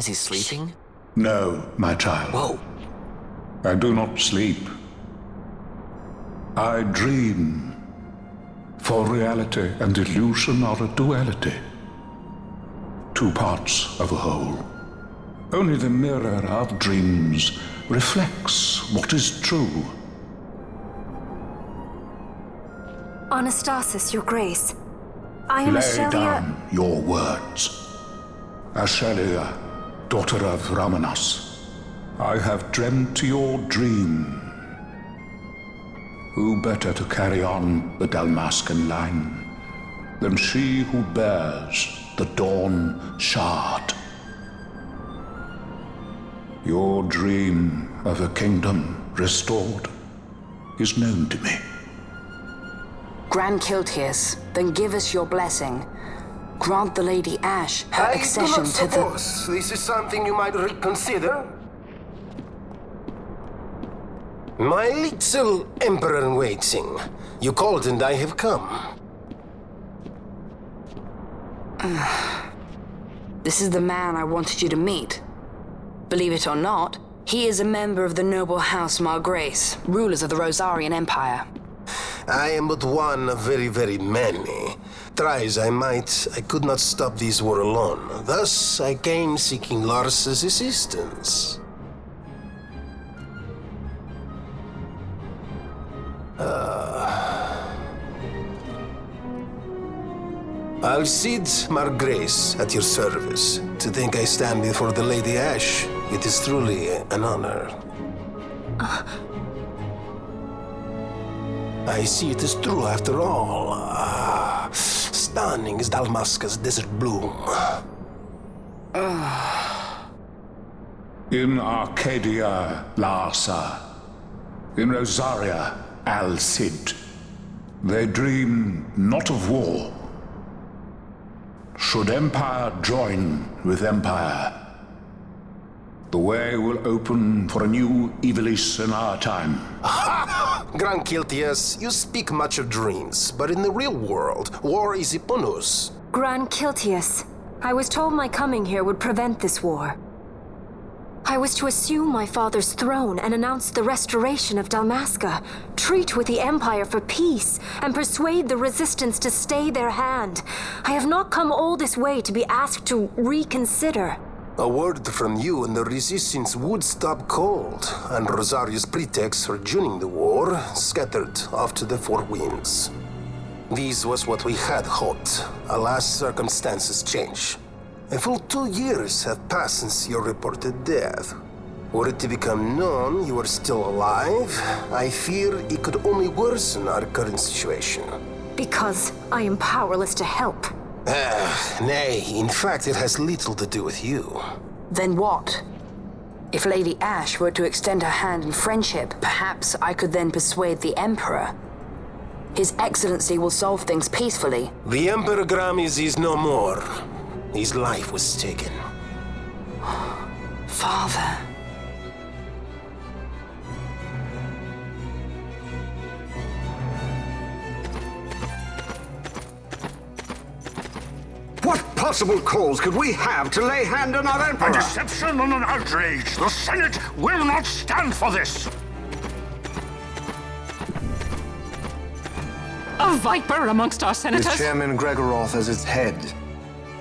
Is he sleeping? No, my child. Whoa. I do not sleep. I dream. For reality and illusion are a duality. Two parts of a whole. Only the mirror of dreams reflects what is true. Anastasis, Your Grace. I am Lay Ashelia. down your words. Ashelia, daughter of Ramanas, I have dreamt your dream. Who better to carry on the Dalmascan line than she who bears the Dawn Shard? Your dream of a kingdom restored is known to me. Grand Kiltias, then give us your blessing. Grant the Lady Ash her accession to the... I do not suppose this is something you might reconsider. My little Emperor-in-waiting. You called and I have come. This is the man I wanted you to meet. Believe it or not, he is a member of the noble house Margrace, rulers of the Rosarian Empire. I am but one of very, very many. Try as I might, I could not stop this war alone. Thus, I came seeking Lars's assistance. Alcide Margrace at your service. To think I stand before the Lady Ash, it is truly an honor. I see it is true after all. Stunning is Dalmasca's desert bloom. In Arcadia, Larsa. In Rosaria, Alcid. They dream not of war. Should empire join with empire, the way will open for a new Evilis in our time. Grand Kiltias, you speak much of dreams, but in the real world, war is upon us. Grand Kiltias, I was told my coming here would prevent this war. I was to assume my father's throne and announce the restoration of Dalmasca, treat with the Empire for peace, and persuade the Resistance to stay their hand. I have not come all this way to be asked to reconsider. A word from you and the Resistance would stop cold, and Rosaria's pretext for joining the war scattered off to the four winds. This was what we had hoped. Alas, circumstances change. A full 2 years have passed since your reported death. Were it to become known you are still alive, I fear it could only worsen our current situation. Because I am powerless to help. Nay, in fact it has little to do with you. Then what? If Lady Ash were to extend her hand in friendship, perhaps I could then persuade the Emperor. His Excellency will solve things peacefully. The Emperor Gramis is no more. His life was taken. Father. What possible cause could we have to lay hand on our Emperor? A deception and an outrage! The Senate will not stand for this! A viper amongst our senators? With Chairman Gregoroth as its head.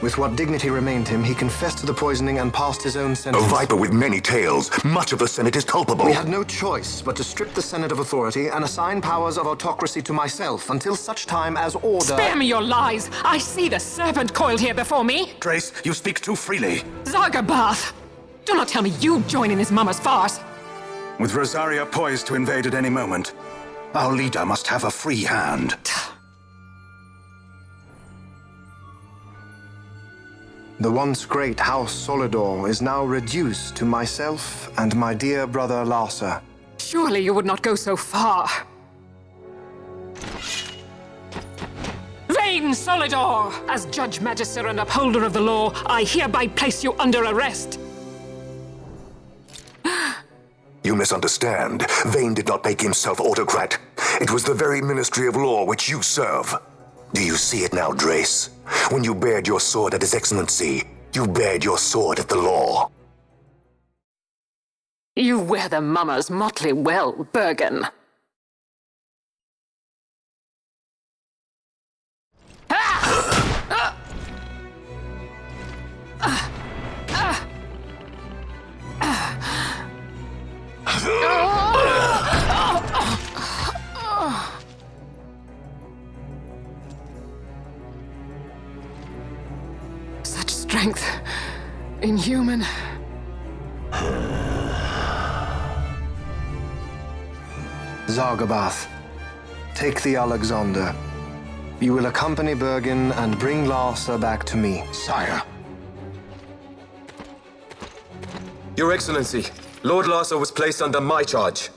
With what dignity remained him, he confessed to the poisoning and passed his own A sentence. viper with many tails. Much of the Senate is culpable. We had no choice but to strip the Senate of authority and assign powers of autocracy to myself until such time as order... Spare me your lies! I see the serpent coiled here before me! Trace, you speak too freely. Zargabath! Do not tell me you join in this mama's farce! With Rosaria poised to invade at any moment, our leader must have a free hand. The once great House Solidor is now reduced to myself and my dear brother Larsa. Surely you would not go so far. Vain Solidor! As Judge Magister and upholder of the law, I hereby place you under arrest. You misunderstand. Vane did not make himself autocrat. It was the very Ministry of Law which you serve. Do you see it now, Drace? When you bared your sword at His Excellency, You bared your sword at the law. You wear the mummers motley well, Bergen. Such strength. Inhuman. Zargabath, take the Alexander. You will accompany Bergen and bring Larsa back to me. Sire. Your Excellency, Lord Larsa was placed under my charge.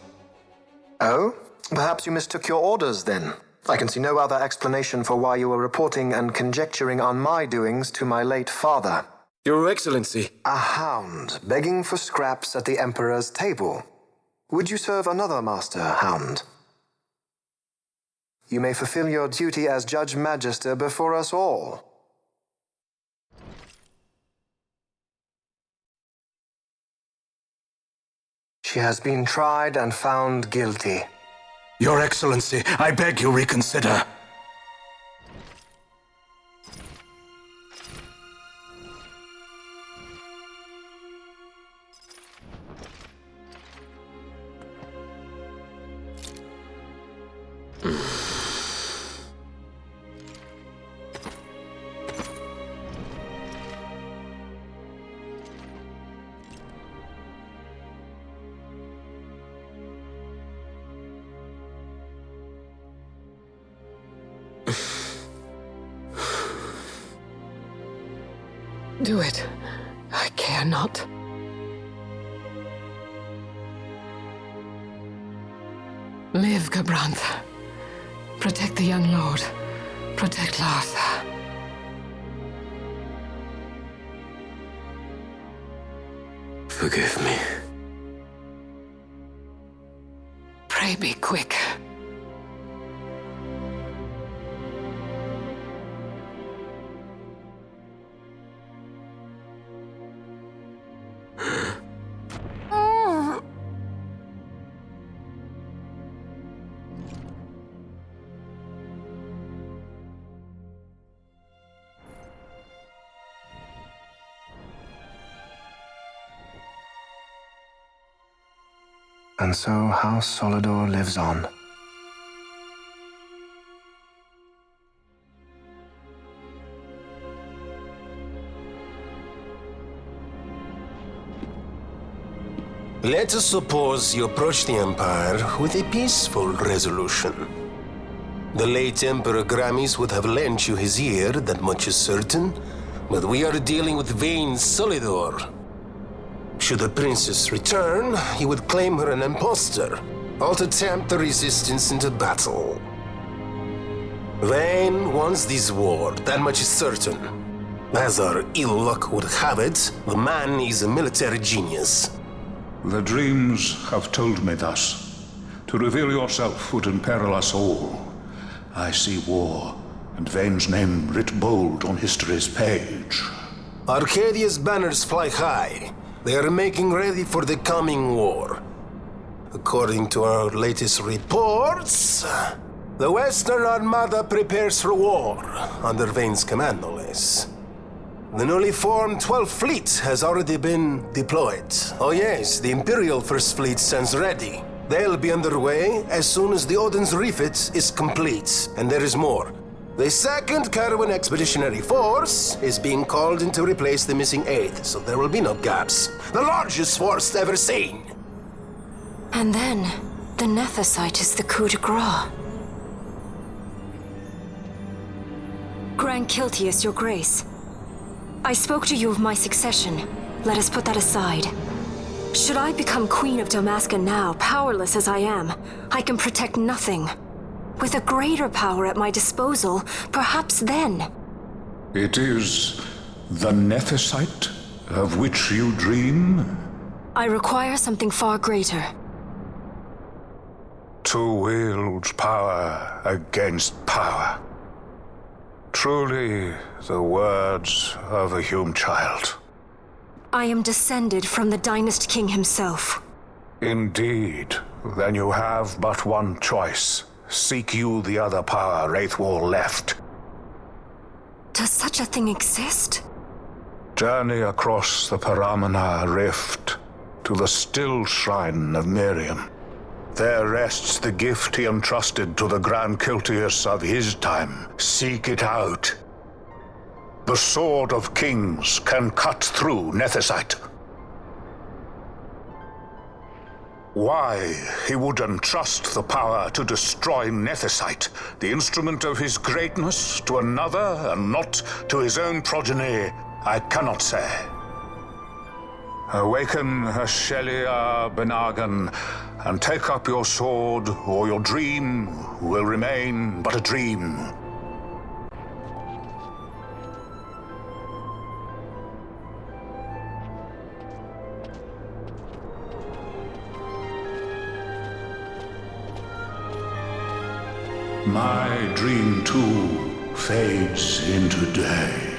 Oh? Perhaps you mistook your orders then. I can see no other explanation for why you were reporting and conjecturing on my doings to my late father. Your Excellency. A hound begging for scraps at the Emperor's table. Would you serve another master, Hound? You may fulfill your duty as Judge Magister before us all. She has been tried and found guilty. Your Excellency, I beg you reconsider. Do it. I care not. Live, Gabrantha. Protect the young lord. Protect Larsa. Forgive me. Pray be quick. And so House Solidor lives on. Let us suppose you approach the Empire with a peaceful resolution. The late Emperor Gramis would have lent you his ear, that much is certain, but we are dealing with vain Solidor. Should the princess return, he would claim her an impostor, or to tempt the resistance into battle. Vayne wants this war, that much is certain. As our ill luck would have it, the man is a military genius. The dreams have told me thus. To reveal yourself would imperil us all. I see war, and Vayne's name writ bold on history's page. Arcadia's banners fly high. They are making ready for the coming war. According to our latest reports, the Western Armada prepares for war, under Vayne's command, no less. The newly formed 12th Fleet has already been deployed. Oh yes, the Imperial First Fleet stands ready. They'll be underway as soon as the Odin's refit is complete, and there is more. The 2nd Caravan Expeditionary Force is being called in to replace the missing 8th, so there will be no gaps. The largest force ever seen! And then, the Nethicite is the coup de grace. Grand Kiltius, your grace. I spoke to you of my succession. Let us put that aside. Should I become Queen of Dalmasca now, powerless as I am, I can protect nothing. With a greater power at my disposal, perhaps then. It is the Nethicite of which you dream? I require something far greater. To wield power against power. Truly, the words of a Hume child. I am descended from the Dynast King himself. Indeed. Then you have but one choice. Seek you the other power Wraithwall left. Does such a thing exist? Journey across the Paramana Rift to the still shrine of Miriam. There rests the gift he entrusted to the Grand Kiltius of his time. Seek it out. The Sword of Kings can cut through Nethicite. Why he would entrust the power to destroy Nethicite, the instrument of his greatness, to another and not to his own progeny, I cannot say. Awaken Shelia Benagan and take up your sword, or your dream will remain but a dream. My dream too fades into day.